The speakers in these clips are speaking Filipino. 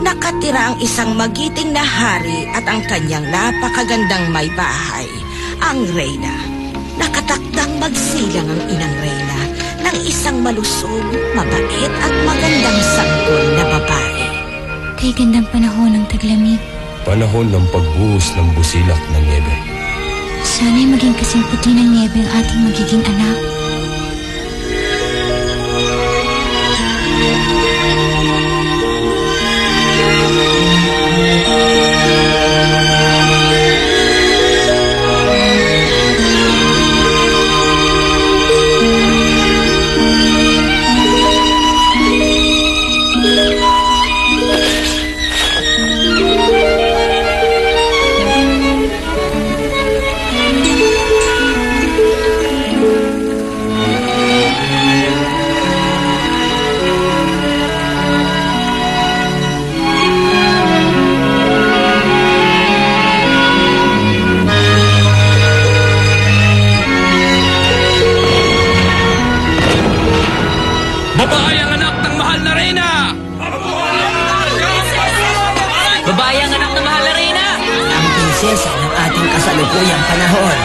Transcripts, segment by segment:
nakatira ang isang magiting na hari at ang kanyang napakagandang may bahay, ang Reyna. Nakatakdang magsilang ang inang Reyna ng isang malusog, mabait at magandang sanggol na babae. Kay gandang panahon ng taglamig. Panahon ng pagbuhos ng busilak ng niebe. Sana'y maging kasing puti ng niebe ang ating magiging anak. Kasalukuyang panahon.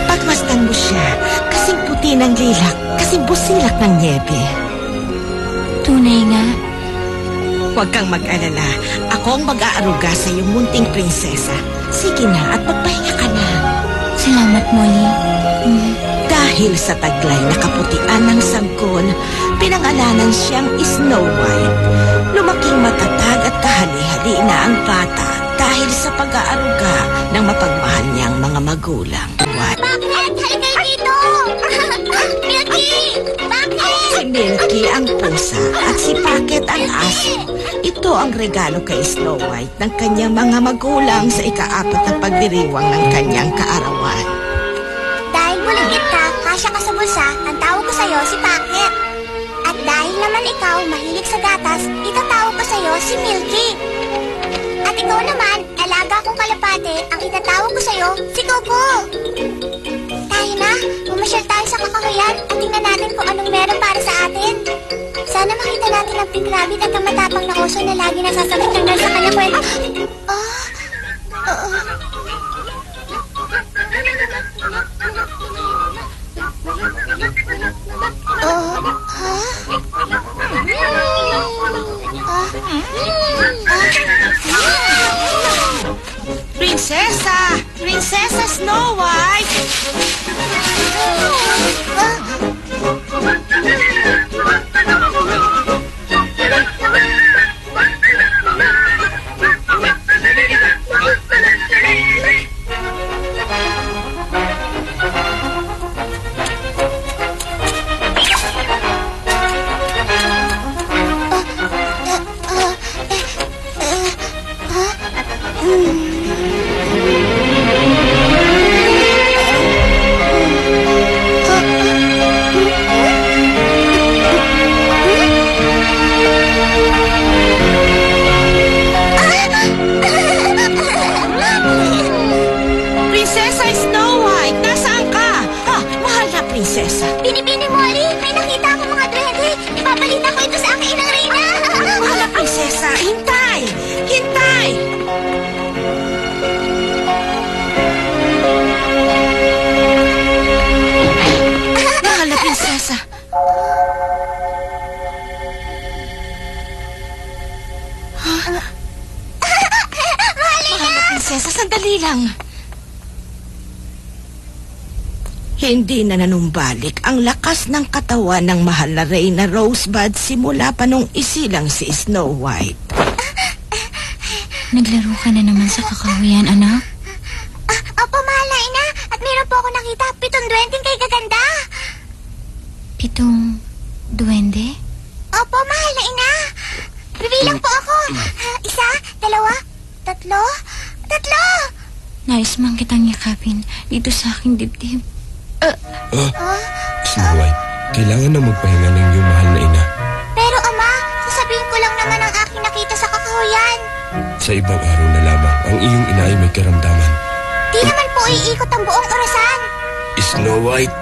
Pagmasdan mo siya, kasing puti ng lilak, kasing busilak ng niebe. Tunay nga. Huwag kang mag-alala. Ako ang mag-aaruga sa iyong munting prinsesa. Sige na at magpahinga ka na. Salamat, Molly. Dahil sa taglay na kaputian ng sanggol, pinangalanan siyang Snow White. Lumaking matatag at kahali-hali na ang bata dahil sa pag-aaruga ng mapagmahal niyang mga magulang. Bakit? Halika dito! Milky! Bakit? Si Milky ang pusa at si Packet ang aso. Ito ang regalo kay Snow White ng kanyang mga magulang sa ika-4 na pagdiriwang ng kanyang kaarawan. Dahil buligid ka, kasya ka sa bulsa, ang tawag ko sa'yo si Packet. At dahil naman ikaw mahilig sa gatas, itatawag ko sa'yo si Milky. At ikaw naman, alaga kong kalapate, ang itatawag ko sa'yo si Coco. Tayo na, pumasyal tayo sa kakahuyan at tingnan natin kung anong meron para sa atin. Sana makita natin ang Pink Rabbit at ang matapang na oso na lagi nasasagot ng sa kanyang kwento. Prinsesa! Prinsesa Snow White! Binibini mo, Ali. May nakita akong mga duwende. Ipabalita ko ito sa aking inang Reyna. Wala, prinsesa. Hintay! Hintay! Mahal na prinsesa. Mahal na prinsesa, sandali lang. Hindi na nanumbalik ang lakas ng katawan ng mahal na Reyna Rosebud simula pa nung isilang si Snow White. Naglaro ka na naman sa kakahuyan, anak? Opo, mahal na ina. At meron po ako nakita 7 duwending kay gaganda. 7 duwende? Opo, mahal na ina. Bibilang po ako. 1, 2, 3. 3! Nais man kitang yakapin dito sa aking dibdib. Snow White, kailangan na magpahinga ng iyong mahal na ina. Pero ama, sasabihin ko lang naman ang aking nakita sa kakahuyan. Sa ibang araw na lamang, ang iyong ina ay may karamdaman. Di naman po iikot ang buong orasan. Snow White.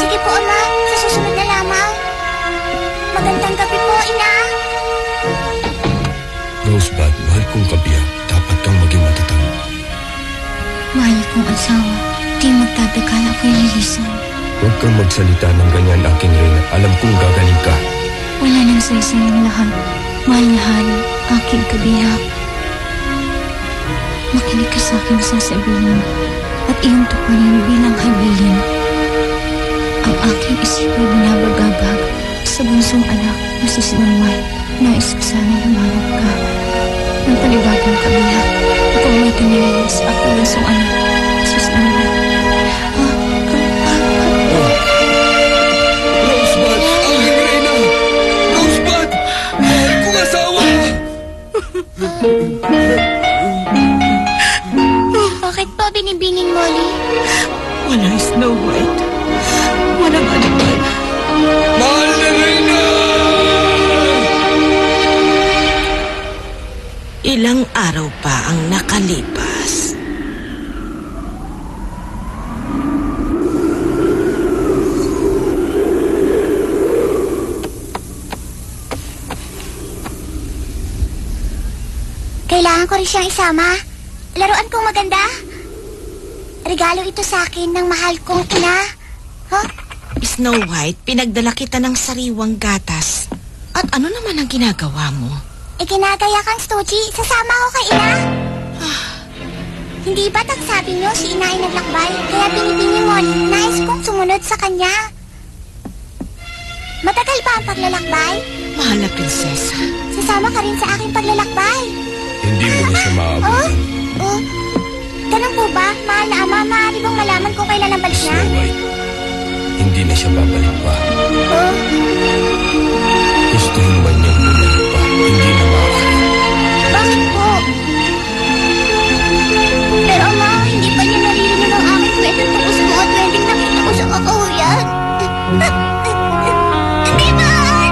Sige po, Ama. Sa susunod na lamang. Magandang gabi po, Ina. Rosebud, mahal kong kabiyak. Dapat kang maging matatag. Mahal kong asawa, di magtatakal ako'y lilisan. Huwag kang magsalita ng ganyan, aking Reyna. Alam kong gagaling ka. Wala nang saysayang lahat. Mahal na hari, aking kabiyak. Makinig ka sa aking sasabihin at iyong tuparin bilang habilin. Ang aking isip ay binabagagag sa bunsong anak na si Snow White. Nais ko sana humanap ka ng panibagang kabiyak. Kung may kanilala sa aking bunsong anak si Snow White. Rosebud, aking Reyna! Rosebud! Mahal kong asawa! Bakit po binibinging, Molly? Walang Snow White. Walang anuman. Mahal na Reyna! Ilang araw pa ang nakalipas. Kailangan ko rin siyang isama. Laruan kong maganda. Regalo ito sa akin ng mahal kong ina. Huh? Snow White, pinagdala kita ng sariwang gatas. At ano naman ang ginagawa mo? Ginagaya kang Stogie. Sasama ko kay ina. Hindi ba't ang sabi niyo si ina ay naglakbay? Kaya binibini mo, nais kong sumunod sa kanya. Matagal ba ang paglalakbay? Mahal na prinsesa. Sasama ka rin sa aking paglalakbay. Hindi mo na siya maabutan. Ganun po ba? Mahal na ama, maaari bang malaman kung kailan ang balik niya? Snow White, hindi na siya babalik pa. Gustuhin man niyang bumalik pa, hindi na maaari. Bakit po? Pero ama, hindi pa niya naririnig ang aking kwento tungkol sa mga trending nakita ko sa kakahuyan. Hindi maaari!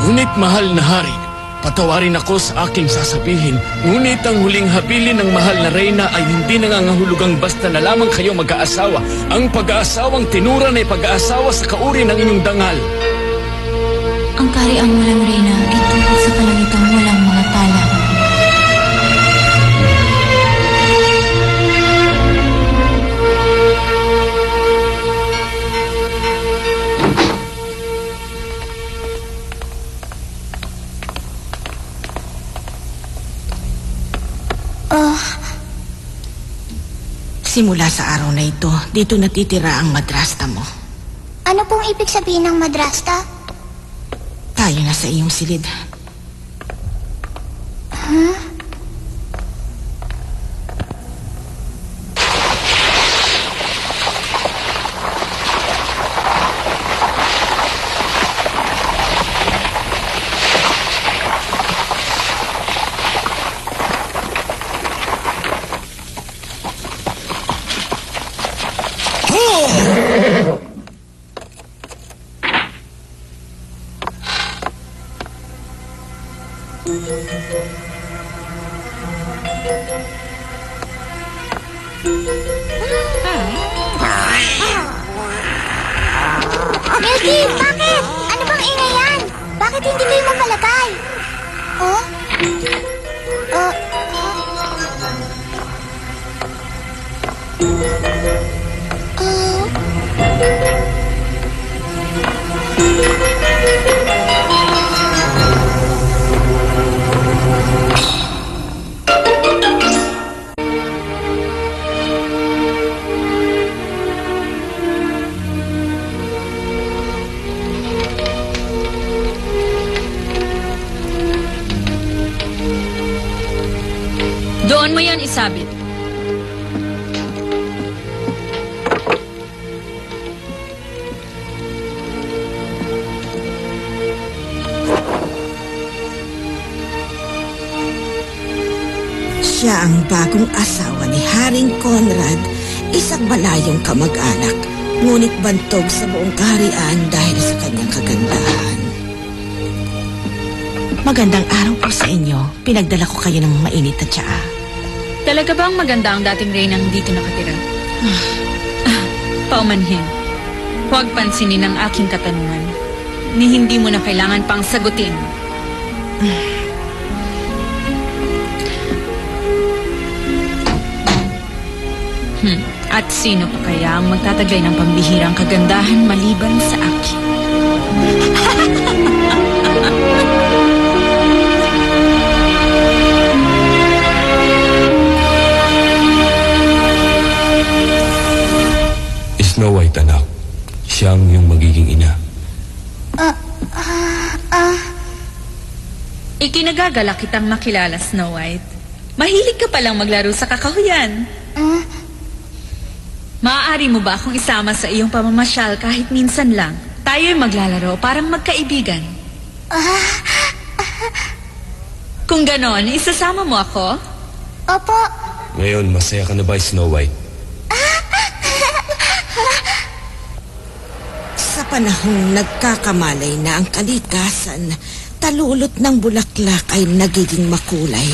Ngunit mahal na hari, patawarin ako sa aking sasabihin. Ngunit ang huling habilin ng mahal na Reyna ay hindi nangangahulugang basta na lamang kayo mag-aasawa. Ang pag-aasawang tinuran ay pag-aasawa sa kauri ng inyong dangal. Ang kahariang walang Reyna ay tungkol sa kalagitang walang mga tala. Simula sa araw na ito, dito natitira ang madrasta mo. Ano pong ibig sabihin ng madrasta? Tayo na sa iyong silid. Milky, bakit? Ano bang ingay yan? Bakit hindi kayo mapalagay? Oh? Doon mo yan isabit. Siya ang bagong asawa ni Haring Conrad, isang malayong kamag-anak, ngunit bantog sa buong kaharian dahil sa kanyang kagandahan. Magandang araw po sa inyo. Pinagdala ko kayo ng mainit na tsaa. Talaga bang maganda ang dating reynang dito nakatira? Paumanhin. Huwag pansinin ang aking katanungan. Ni hindi mo na kailangan pang sagutin. At sino pa kaya ang magtataglay ng pambihirang kagandahan maliban sa akin? Snow White, anak. Siya ang iyong magiging ina. Ikinagagalak kitang makilala, Snow White. Mahilig ka palang maglaro sa kakahuyan. Maaari mo ba akong isama sa iyong pamamasyal kahit minsan lang? Tayo'y maglalaro parang magkaibigan. Kung ganon, isasama mo ako? Opo. Ngayon, masaya ka na ba, Snow White? Sa panahong nagkakamalay na ang kalikasan, talulot ng bulaklak ay nagiging makulay.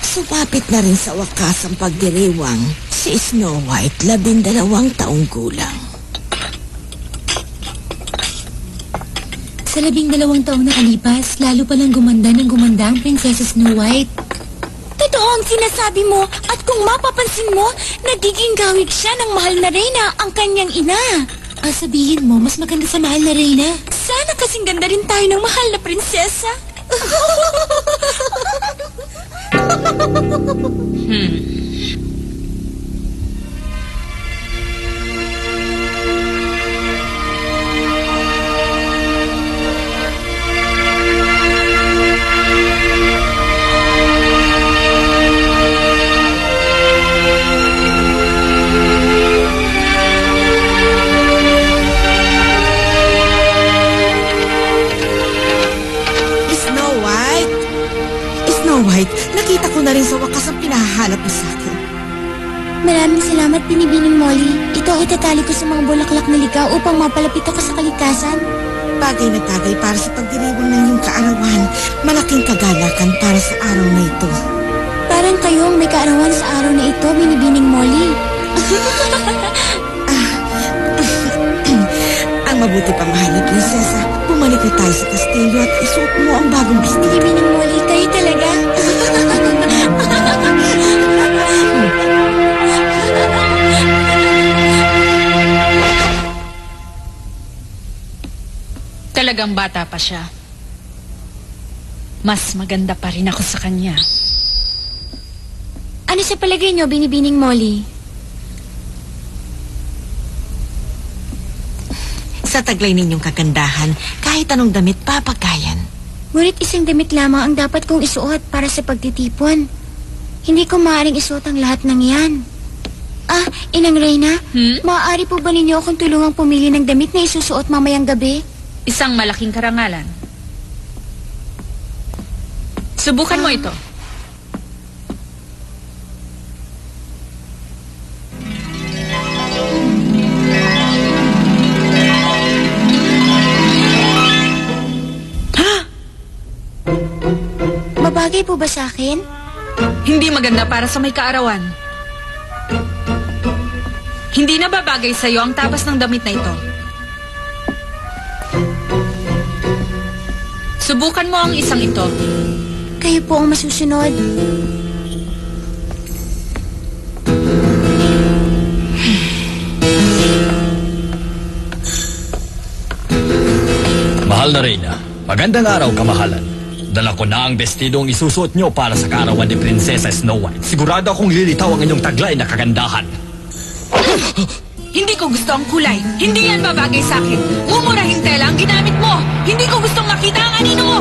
Sumapit na rin sa wakas ang pagdiriwang si Snow White, 12 taong gulang. Sa 12 taong nakalipas, lalo palang gumanda ng gumanda ang Prinsesa Snow White. Totoo ang sinasabi mo, at kung mapapansin mo, nagiging gawig siya ng mahal na reyna ang kanyang ina. Sabihin mo, mas maganda sa mahal na reyna. Sana kasing ganda rin tayo ng mahal na prinsesa. White, nakita ko na rin sa wakas ang pinahahanap mo sa akin. Maraming salamat, Binibining Molly. Ito ang itatali ko sa mga bulaklak na ligaw upang mapalapit ako sa kalikasan. Bagay na tagay para sa pagdiriwang ng iyong kaarawan. Malaking kagalakan para sa araw na ito. Parang kayong may kaarawan sa araw na ito, Binibining Molly. Ang mabuti pa, mahal na prinsesa. Bumalik na tayo sa kastilyo at isuot mo ang bagong vestido. Binibining Molly, kayo talaga? Talagang bata pa siya. Mas maganda pa rin ako sa kanya. Ano sa palagay niyo, Binibining Molly? Sa taglay ninyong kagandahan, kahit anong damit papagayan. Ngunit isang damit lamang ang dapat kong isuot para sa pagtitipon. Hindi ko maaaring isuot ang lahat ng yan. Inang Reyna, maaari po ba ninyo akong tulungang pumili ng damit na isusuot mamayang gabi? Isang malaking karangalan. Subukan mo ito. Babagay po ba sa akin? Hindi maganda para sa may kaarawan. Hindi na babagay sa'yo ang tabas ng damit na ito. Subukan mo ang isang ito. Kayo po ang masusunod. Mahal na Reyna, magandang araw, kamahalan. Dala ko na ang bestidong isusuot nyo para sa kaarawan ni Prinsesa Snow White. Sigurado akong lilitaw ang inyong taglay na kagandahan. Hindi ko gusto ang kulay. Hindi yan babagay sa akin. Mumurahing tela ang ginamit mo. Hindi ko gustong makita ang anino mo.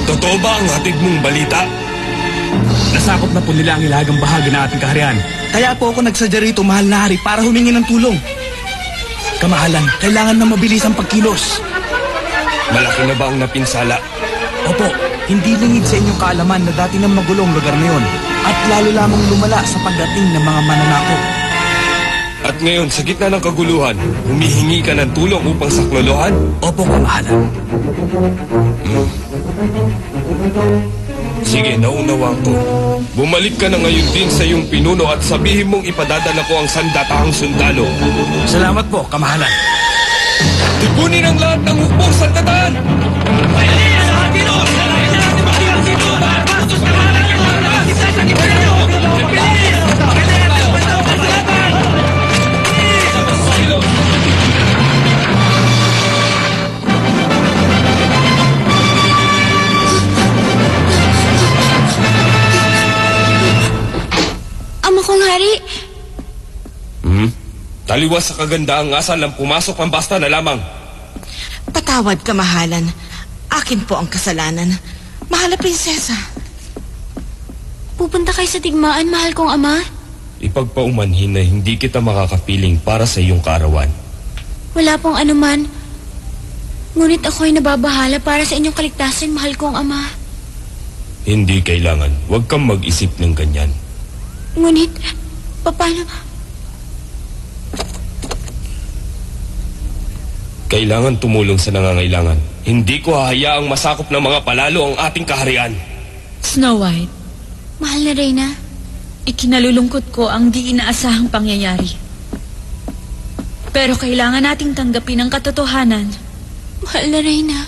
Totoo ba ang hatid mong balita? Nasakop na po nila ang ilagang bahagi ng ating kaharian. Kaya po ako nagsadya rito, mahal na hari, para humingi ng tulong. Kamahalan, kailangan na mabilis ang pagkilos. Malaki na ba ang napinsala? Opo, hindi lingid sa inyong kaalaman na dati ng magulong lugar na yon at lalo lamang lumala sa pagdating ng mga mananakop. At ngayon, sa gitna ng kaguluhan, humihingi ka ng tulong upang saklolohan? Opo, kamahalan. Sige, naunawaan ko. Bumalik ka na ngayon din sa iyong pinuno at sabihin mong ipadadala ko ang sandatahang sundalo. Salamat po, kamahalan. Tipunin ang lahat ng hukbong sandatahan! Ama kong hari, Taliwas sa kagandaang asal ang pumasok ang basta na lamang. Patawad, kamahalan. Akin po ang kasalanan. Mahal na prinsesa. pupunta kayo sa digmaan, mahal kong ama? Ipagpaumanhin na hindi kita makakapiling para sa iyong kaarawan. Wala pong anuman. Ngunit ako'y nababahala para sa inyong kaligtasan, mahal kong ama. Hindi kailangan. Huwag kang mag-isip ng ganyan. Ngunit, paano... Kailangan tumulong sa nangangailangan. Hindi ko hahayaang masakop ng mga palalo ang ating kaharian. Snow White, Mahal na Reyna, ikinalulungkot ko ang di inaasahang pangyayari. Pero kailangan nating tanggapin ang katotohanan. mahal na Reyna.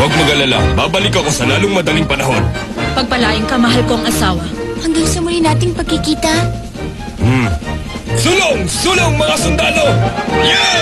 Huwag mag-alala. Babalik ako sa lalong madaling panahon. Pagpalain ka, mahal kong asawa. Hanggang sa muli nating pagkikita. Sulong! Sulong, mga sundalo! Yeah!